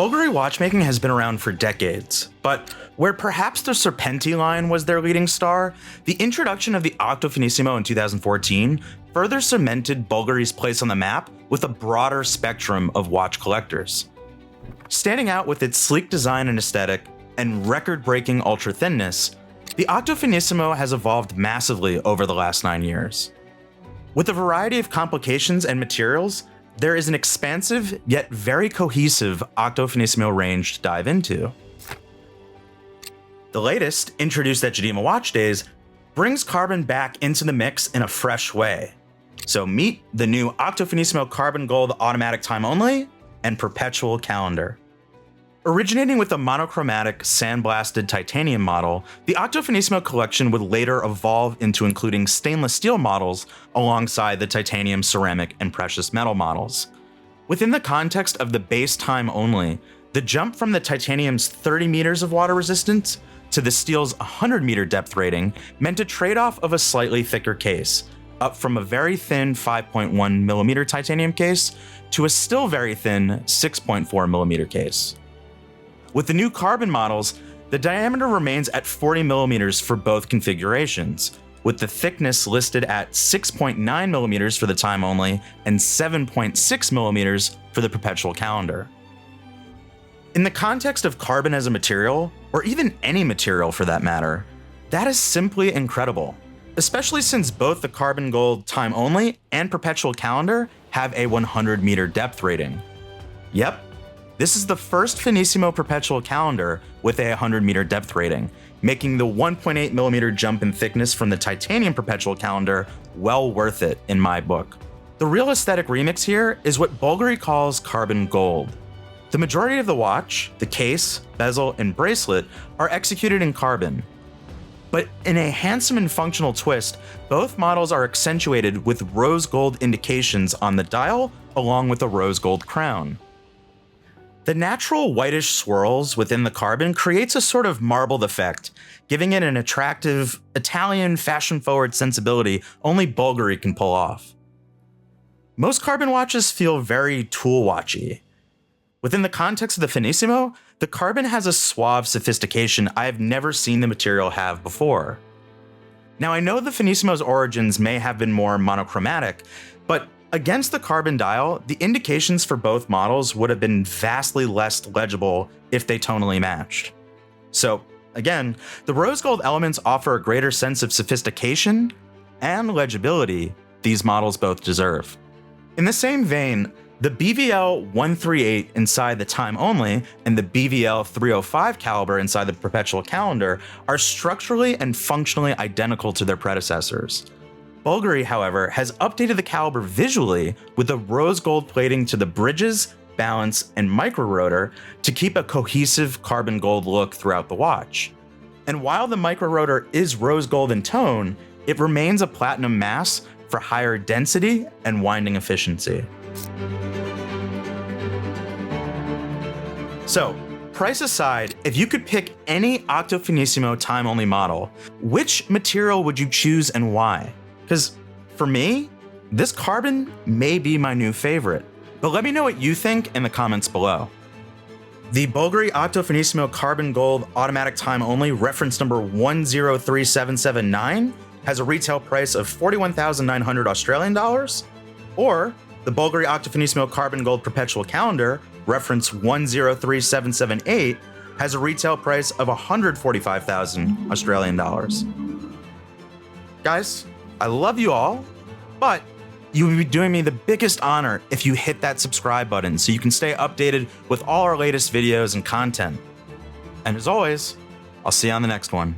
Bulgari watchmaking has been around for decades, but where perhaps the Serpenti line was their leading star, the introduction of the Octo Finissimo in 2014 further cemented Bulgari's place on the map with a broader spectrum of watch collectors. Standing out with its sleek design and aesthetic, and record-breaking ultra-thinness, the Octo Finissimo has evolved massively over the last 9 years. With a variety of complications and materials, there is an expansive yet very cohesive Octo Finissimo range to dive into. The latest, introduced at Geneva Watch Days, brings carbon back into the mix in a fresh way. So meet the new Octo Finissimo CarbonGold automatic time only and Perpetual calendar. Originating with a monochromatic sandblasted titanium model, the Octo Finissimo collection would later evolve into including stainless steel models alongside the titanium, ceramic, and precious metal models. Within the context of the base time only, the jump from the titanium's 30 meters of water resistance to the steel's 100-meter depth rating meant a trade-off of a slightly thicker case, up from a very thin 5.1 millimeter titanium case to a still very thin 6.4 millimeter case. With the new carbon models, the diameter remains at 40 millimeters for both configurations, with the thickness listed at 6.9 millimeters for the time only and 7.6 millimeters for the Perpetual calendar. In the context of carbon as a material, or even any material for that matter, that is simply incredible, especially since both the CarbonGold time only and Perpetual calendar have a 100-meter depth rating. Yep. This is the first Finissimo Perpetual calendar with a 100-meter depth rating, making the 1.8mm jump in thickness from the titanium Perpetual calendar well worth it in my book. The real aesthetic remix here is what Bulgari calls CarbonGold. The majority of the watch, the case, bezel, and bracelet are executed in carbon. But in a handsome and functional twist, both models are accentuated with rose gold indications on the dial along with a rose gold crown. The natural whitish swirls within the carbon creates a sort of marbled effect, giving it an attractive, Italian, fashion-forward sensibility only Bulgari can pull off. Most carbon watches feel very tool-watchy. Within the context of the Finissimo, the carbon has a suave sophistication I've never seen the material have before. Now I know the Finissimo's origins may have been more monochromatic, but against the carbon dial, the indications for both models would have been vastly less legible if they tonally matched. So again, the rose gold elements offer a greater sense of sophistication and legibility these models both deserve. In the same vein, the BVL 138 inside the time only and the BVL 305 caliber inside the Perpetual calendar are structurally and functionally identical to their predecessors. Bulgari, however, has updated the caliber visually with a rose gold plating to the bridges, balance, and micro rotor to keep a cohesive carbon gold look throughout the watch. And while the micro rotor is rose gold in tone, it remains a platinum mass for higher density and winding efficiency. So, price aside, if you could pick any Octo Finissimo time-only model, which material would you choose and why? Because for me, this carbon may be my new favorite, but let me know what you think in the comments below. The Bulgari Octo Finissimo CarbonGold automatic time only reference number 103779 has a retail price of 41,900 Australian dollars, or the Bulgari Octo Finissimo CarbonGold Perpetual calendar reference 103778 has a retail price of 145,000 Australian dollars. Guys, I love you all, but you would be doing me the biggest honor if you hit that subscribe button so you can stay updated with all our latest videos and content. And as always, I'll see you on the next one.